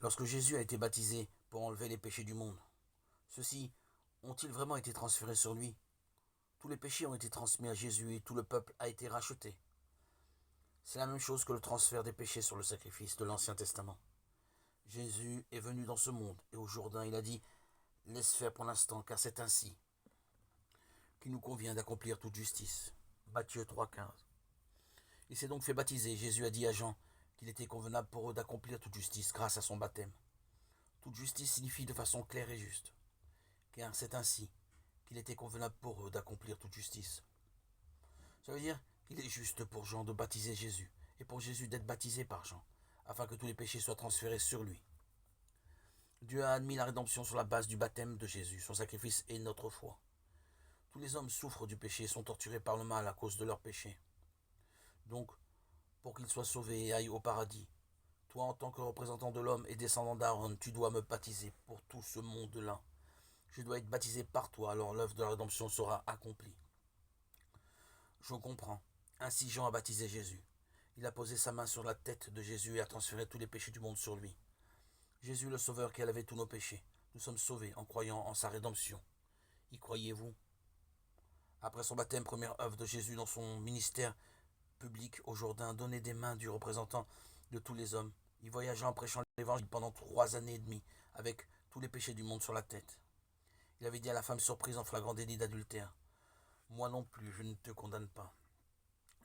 Lorsque Jésus a été baptisé pour enlever les péchés du monde, ceux-ci ont-ils vraiment été transférés sur lui? Tous les péchés ont été transmis à Jésus et tout le peuple a été racheté. C'est la même chose que le transfert des péchés sur le sacrifice de l'Ancien Testament. Jésus est venu dans ce monde et au Jourdain il a dit « Laisse faire pour l'instant car c'est ainsi qu'il nous convient d'accomplir toute justice. » Matthieu 3,15. Il s'est donc fait baptiser. Jésus a dit à Jean qu'il était convenable pour eux d'accomplir toute justice grâce à son baptême. Toute justice signifie de façon claire et juste, car c'est ainsi qu'il était convenable pour eux d'accomplir toute justice. Ça veut dire qu'il est juste pour Jean de baptiser Jésus, et pour Jésus d'être baptisé par Jean, afin que tous les péchés soient transférés sur lui. Dieu a admis la rédemption sur la base du baptême de Jésus, son sacrifice et notre foi. Tous les hommes souffrent du péché et sont torturés par le mal à cause de leur péché. Donc, pour qu'ils soient sauvés et aillent au paradis, toi, en tant que représentant de l'homme et descendant d'Aaron, tu dois me baptiser pour tout ce monde-là. Je dois être baptisé par toi, alors l'œuvre de la rédemption sera accomplie. Je comprends. Ainsi Jean a baptisé Jésus. Il a posé sa main sur la tête de Jésus et a transféré tous les péchés du monde sur lui. Jésus le Sauveur qui a lavé tous nos péchés. Nous sommes sauvés en croyant en sa rédemption. Y croyez-vous? Après son baptême, première œuvre de Jésus dans son ministère public au Jourdain, donné des mains du représentant de tous les hommes. Il voyagea en prêchant l'évangile pendant 3 années et demie, avec tous les péchés du monde sur la tête. Il avait dit à la femme surprise en flagrant délit d'adultère, « Moi non plus, je ne te condamne pas. »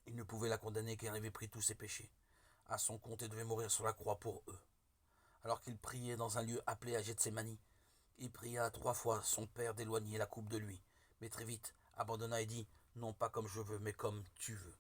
Il ne pouvait la condamner car il avait pris tous ses péchés à son compte et devait mourir sur la croix pour eux. Alors qu'il priait dans un lieu appelé à Gethsémani, il pria 3 fois son père d'éloigner la coupe de lui, mais très vite abandonna et dit, « Non pas comme je veux, mais comme tu veux. »